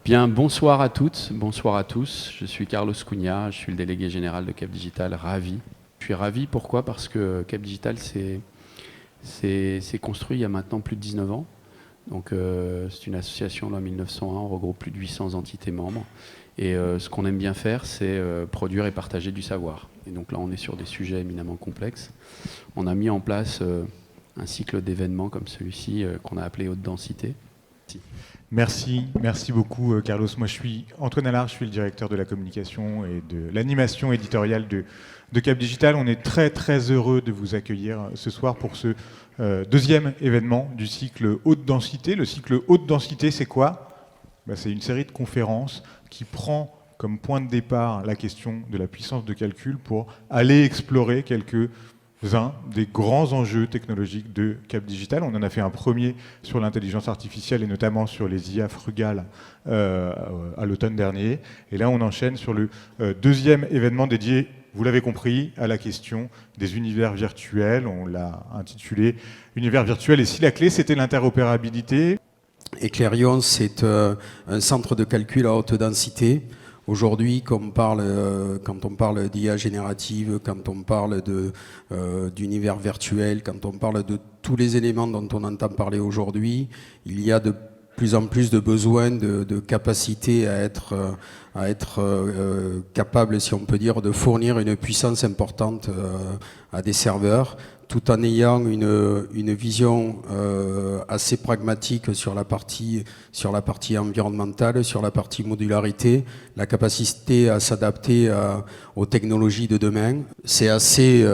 Bien, bonsoir à toutes, bonsoir à tous. Je suis Carlos Cunha, je suis le délégué général de Cap Digital, ravi. Je suis ravi, pourquoi? Parce que Cap Digital s'est construit il y a maintenant plus de 19 ans. Donc c'est une association en 1901, on regroupe plus de 800 entités membres. Et ce qu'on aime bien faire, c'est produire et partager du savoir. Et donc là, on est sur des sujets éminemment complexes. On a mis en place un cycle d'événements comme celui-ci qu'on a appelé haute densité. Merci beaucoup Carlos. Moi je suis Antoine Allard, je suis le directeur de la communication et de l'animation éditoriale de Cap Digital. On est très heureux de vous accueillir ce soir pour ce deuxième événement du cycle haute densité. Le cycle haute densité, c'est quoi? C'est une série de conférences qui prend comme point de départ la question de la puissance de calcul pour aller explorer quelques-uns des grands enjeux technologiques de Cap Digital. On en a fait un premier sur l'intelligence artificielle et notamment sur les IA frugales à l'automne dernier. Et là, on enchaîne sur le deuxième événement dédié, vous l'avez compris, à la question des univers virtuels. On l'a intitulé « Univers virtuel et si la clé, c'était l'interopérabilité ». Eclairion, c'est un centre de calcul à haute densité. Aujourd'hui, quand on parle d'IA générative, quand on parle d'univers virtuel, quand on parle de tous les éléments dont on entend parler aujourd'hui, il y a de plus en plus de besoins de capacité à être capable, si on peut dire, de fournir une puissance importante à des serveurs, tout en ayant une vision assez pragmatique sur la partie environnementale, sur la partie modularité, la capacité à s'adapter aux technologies de demain. C'est assez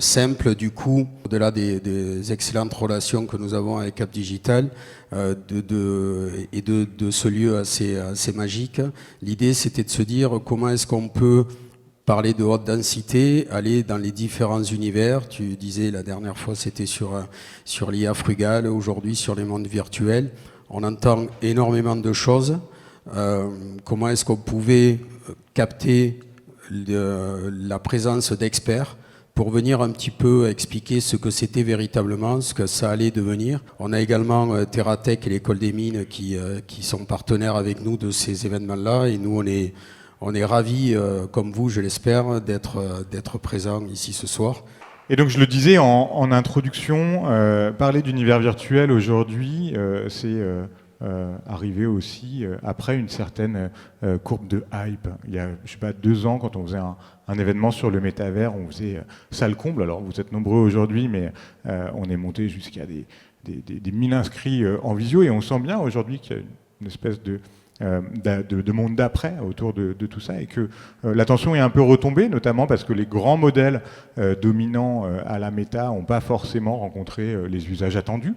simple du coup, au-delà des excellentes relations que nous avons avec Cap Digital, de ce lieu assez magique. L'idée, c'était de se dire comment est-ce qu'on peut parler de haute densité, aller dans les différents univers. Tu disais la dernière fois, c'était sur l'IA frugale, aujourd'hui sur les mondes virtuels. On entend énormément de choses. Comment est-ce qu'on pouvait capter la présence d'experts pour venir un petit peu expliquer ce que c'était véritablement, ce que ça allait devenir. On a également TerraTech et l'École des Mines qui sont partenaires avec nous de ces événements-là, et nous on est ravis, comme vous, je l'espère, d'être présents ici ce soir. Et donc je le disais en introduction, parler d'univers virtuel aujourd'hui, c'est arrivé aussi après une certaine courbe de hype. Il y a, je sais pas, 2 ans, quand on faisait un événement sur le métavers, on faisait salle comble. Alors vous êtes nombreux aujourd'hui, mais on est monté jusqu'à des 1000 inscrits en visio, et on sent bien aujourd'hui qu'il y a une espèce de monde d'après autour de tout ça, et que l'attention est un peu retombée, notamment parce que les grands modèles dominants à la méta n'ont pas forcément rencontré les usages attendus,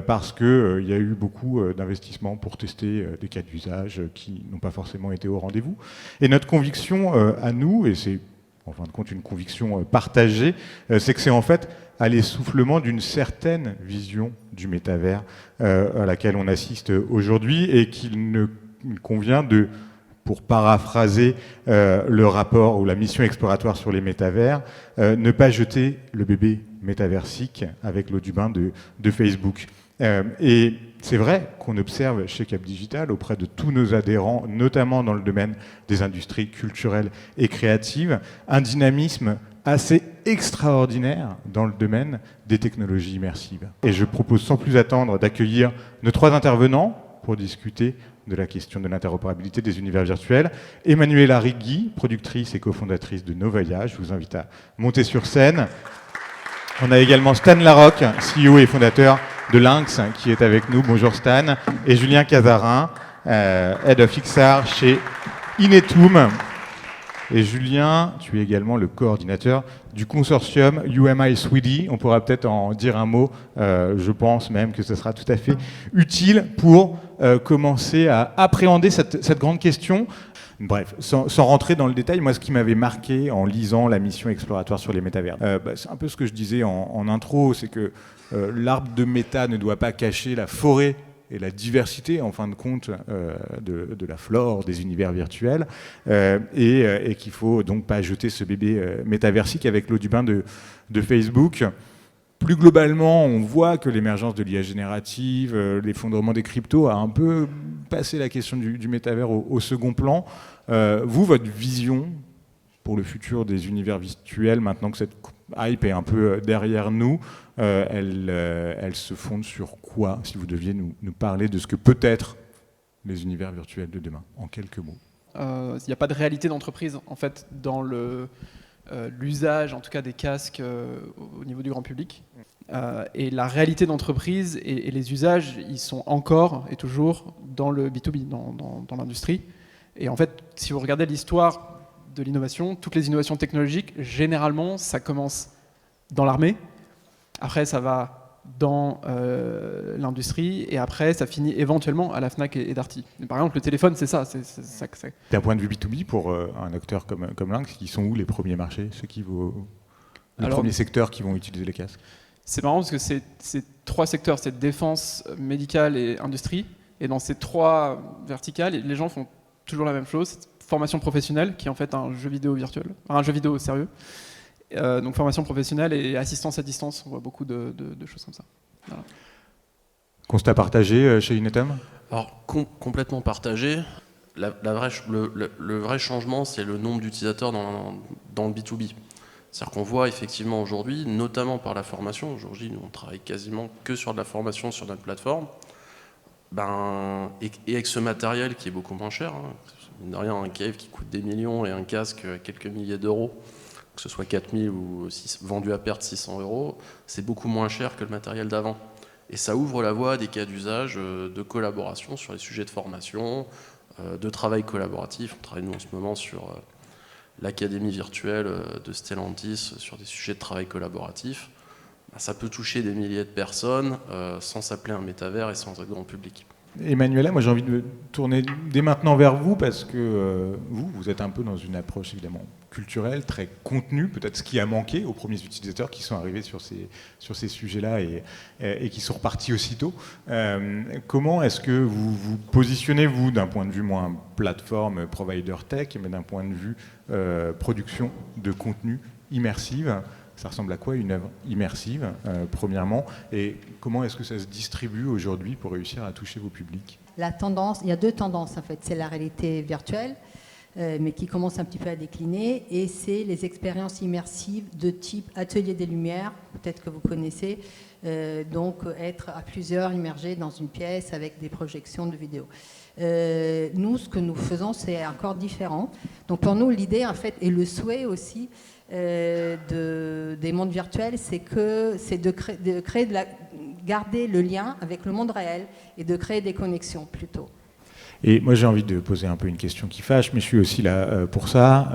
parce qu'il y a eu beaucoup d'investissements pour tester des cas d'usage qui n'ont pas forcément été au rendez-vous. Et notre conviction à nous, et c'est en fin de compte une conviction partagée, c'est que c'est en fait à l'essoufflement d'une certaine vision du métavers à laquelle on assiste aujourd'hui, et qu'il ne convient de, pour paraphraser le rapport ou la mission exploratoire sur les métavers, ne pas jeter le bébé métaversique avec l'eau du bain de Facebook. Et c'est vrai qu'on observe chez Cap Digital, auprès de tous nos adhérents, notamment dans le domaine des industries culturelles et créatives, un dynamisme assez extraordinaire dans le domaine des technologies immersives. Et je propose sans plus attendre d'accueillir nos 3 intervenants pour discuter de la question de l'interopérabilité des univers virtuels. Emmanuela Righi, productrice et cofondatrice de Novoya, je vous invite à monter sur scène. On a également Stan Larocque, CEO et fondateur de Lynx, qui est avec nous. Bonjour Stan. Et Julien Cazarin, Head of XR chez Inetum. Et Julien, tu es également le coordinateur du consortium UMI 3D. On pourra peut-être en dire un mot. Je pense même que ce sera tout à fait utile pour commencer à appréhender cette grande question. Bref, sans rentrer dans le détail, moi ce qui m'avait marqué en lisant la mission exploratoire sur les métavers, c'est un peu ce que je disais en intro, c'est que l'arbre de méta ne doit pas cacher la forêt et la diversité, en fin de compte, de la flore des univers virtuels, et qu'il ne faut donc pas jeter ce bébé métaversique avec l'eau du bain de Facebook. plus globalement, on voit que l'émergence de l'IA générative, l'effondrement des cryptos a un peu passé la question du métavers au second plan. Vous, votre vision pour le futur des univers virtuels, maintenant que cette hype est un peu derrière nous, elle se fonde sur quoi, si vous deviez nous parler de ce que peut être les univers virtuels de demain, en quelques mots? Il n'y a pas de réalité d'entreprise, en fait, dans l'usage, en tout cas, des casques au niveau du grand public. Et la réalité d'entreprise et les usages, ils sont encore et toujours dans le B2B, dans l'industrie. Et en fait, si vous regardez l'histoire de l'innovation, toutes les innovations technologiques, généralement, ça commence dans l'armée, après ça va dans l'industrie, et après ça finit éventuellement à la Fnac et Darty. Par exemple, le téléphone, c'est ça. D'un point de vue B2B, pour un acteur comme Lynx, ils sont où les premiers marchés, les premiers secteurs qui vont utiliser les casques? C'est marrant parce que c'est 3 secteurs, c'est défense, médicale et industrie. Et dans ces 3 verticales, les gens font toujours la même chose, formation professionnelle, qui est en fait un jeu vidéo virtuel, un jeu vidéo sérieux. Donc formation professionnelle et assistance à distance, on voit beaucoup de choses comme ça. Voilà. Constat partagé chez Inetum? Alors complètement partagé. Le vrai changement, c'est le nombre d'utilisateurs dans le B2B. C'est-à-dire qu'on voit effectivement aujourd'hui, notamment par la formation, aujourd'hui nous on travaille quasiment que sur de la formation sur notre plateforme, et avec ce matériel qui est beaucoup moins cher, mine de rien, un cave qui coûte des millions et un casque quelques milliers d'euros, que ce soit 4000 ou vendu à perte 600 euros, c'est beaucoup moins cher que le matériel d'avant. Et ça ouvre la voie à des cas d'usage de collaboration sur les sujets de formation, de travail collaboratif. On travaille nous en ce moment sur l'académie virtuelle de Stellantis sur des sujets de travail collaboratif. Ça peut toucher des milliers de personnes sans s'appeler un métavers et sans être grand public. Emmanuela, moi j'ai envie de tourner dès maintenant vers vous parce que vous êtes un peu dans une approche évidemment culturelle, très contenue, peut-être ce qui a manqué aux premiers utilisateurs qui sont arrivés sur ces sujets-là et qui sont repartis aussitôt. Comment est-ce que vous vous positionnez, vous, d'un point de vue moins plateforme, provider tech, mais d'un point de vue production de contenu immersive? Ça ressemble à quoi une œuvre immersive, premièrement, et comment est-ce que ça se distribue aujourd'hui pour réussir à toucher vos publics? La tendance, il y a 2 tendances en fait, c'est la réalité virtuelle, mais qui commence un petit peu à décliner, et c'est les expériences immersives de type Atelier des Lumières, peut-être que vous connaissez, donc être à plusieurs immergés dans une pièce avec des projections de vidéos. Nous, ce que nous faisons, c'est encore différent. Donc pour nous, l'idée en fait, et le souhait aussi, des mondes virtuels, c'est de garder le lien avec le monde réel et de créer des connexions plutôt. Et moi j'ai envie de poser un peu une question qui fâche, mais je suis aussi là pour ça.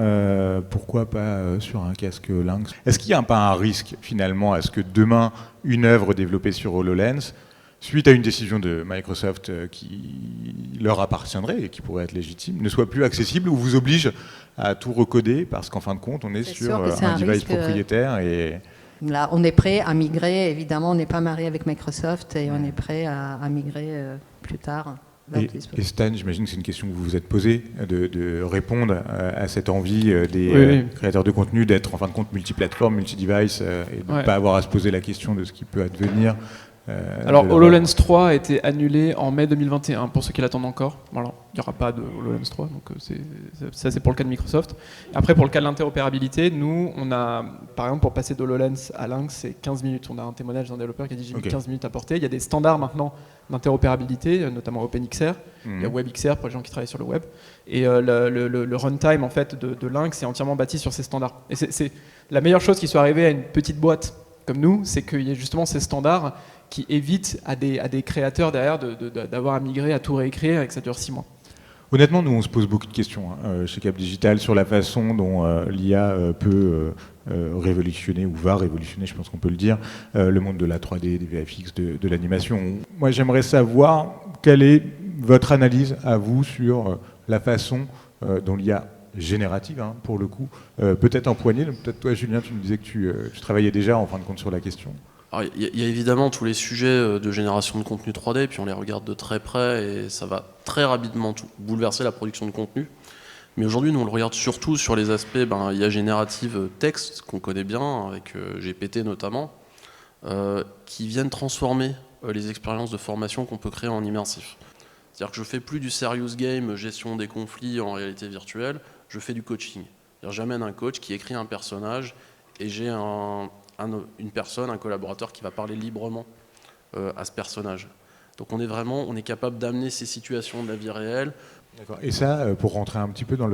Pourquoi pas sur un casque Lynx? Est-ce qu'il n'y a pas un risque finalement à ce que demain une œuvre développée sur HoloLens, suite à une décision de Microsoft qui leur appartiendrait et qui pourrait être légitime, ne soit plus accessible ou vous oblige à tout recoder parce qu'en fin de compte, on est sur un device propriétaire et... Là, on est prêt à migrer, évidemment, on n'est pas marié avec Microsoft et on est prêt à migrer plus tard. Et Stan, j'imagine que c'est une question que vous vous êtes posée, de répondre à cette envie des créateurs de contenu d'être en fin de compte multiplateforme, multi-device et de ne pas avoir à se poser la question de ce qui peut advenir. Alors HoloLens 3 a été annulé en mai 2021 pour ceux qui l'attendent encore. Alors, il n'y aura pas de HoloLens 3, donc ça c'est pour le cas de Microsoft. Après pour le cas de l'interopérabilité, nous on a par exemple pour passer de HoloLens à Lynx c'est 15 minutes. On a un témoignage d'un développeur qui a dit j'ai mis 15 minutes à porter. Il y a des standards maintenant d'interopérabilité, notamment OpenXR, il y a WebXR pour les gens qui travaillent sur le web. Et le runtime en fait de Lynx est entièrement bâti sur ces standards. Et c'est la meilleure chose qui soit arrivée à une petite boîte comme nous, c'est qu'il y a justement ces standards qui évite à des créateurs derrière d'avoir à migrer, à tout réécrire et que ça dure 6 mois. Honnêtement, nous on se pose beaucoup de questions chez Cap Digital sur la façon dont l'IA peut révolutionner ou va révolutionner, je pense qu'on peut le dire, le monde de la 3D, des VFX, de l'animation. Moi j'aimerais savoir quelle est votre analyse à vous sur la façon dont l'IA générative, pour le coup, peut-être empoignée. Peut-être toi Julien, tu me disais que tu travaillais déjà en fin de compte sur la question. Il y a évidemment tous les sujets de génération de contenu 3D, puis on les regarde de très près et ça va très rapidement bouleverser la production de contenu. Mais aujourd'hui, nous on le regarde surtout sur les aspects IA générative texte qu'on connaît bien, avec GPT notamment. qui viennent transformer les expériences de formation qu'on peut créer en immersif. C'est-à-dire que je fais plus du serious game, gestion des conflits en réalité virtuelle, je fais du coaching. J'amène un coach qui écrit un personnage et j'ai une personne, un collaborateur qui va parler librement à ce personnage. Donc on est capable d'amener ces situations de la vie réelle. D'accord. Et ça, pour rentrer un petit peu dans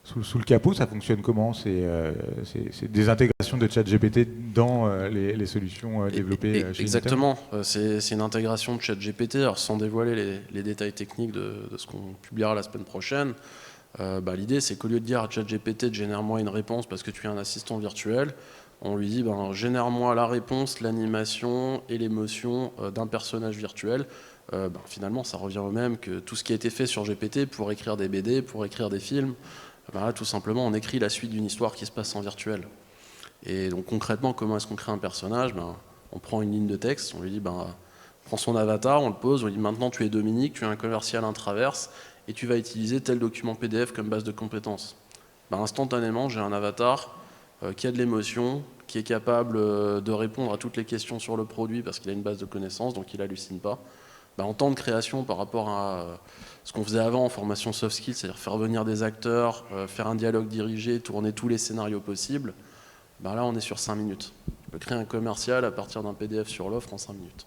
sous le capot, ça fonctionne comment? C'est des intégrations de ChatGPT dans les solutions développées chez Exactement. C'est une intégration de ChatGPT. Alors sans dévoiler les détails techniques de ce qu'on publiera la semaine prochaine, l'idée c'est qu'au lieu de dire à ChatGPT génère-moi une réponse parce que tu es un assistant virtuel, on lui dit génère-moi la réponse, l'animation et l'émotion d'un personnage virtuel. Finalement ça revient au même que tout ce qui a été fait sur GPT pour écrire des BD, pour écrire des films. Là, tout simplement, on écrit la suite d'une histoire qui se passe en virtuel. Et donc concrètement, comment est-ce qu'on crée un personnage? On prend une ligne de texte, on lui dit, prends son avatar, on le pose, on lui dit, maintenant tu es Dominique, tu es un commercial intraverse, et tu vas utiliser tel document PDF comme base de compétences. Instantanément, j'ai un avatar qui a de l'émotion, qui est capable de répondre à toutes les questions sur le produit parce qu'il a une base de connaissances, donc il n'hallucine pas. En temps de création par rapport à ce qu'on faisait avant en formation soft skills, c'est-à-dire faire venir des acteurs, faire un dialogue dirigé, tourner tous les scénarios possibles, là on est sur 5 minutes. Je peux créer un commercial à partir d'un PDF sur l'offre en 5 minutes.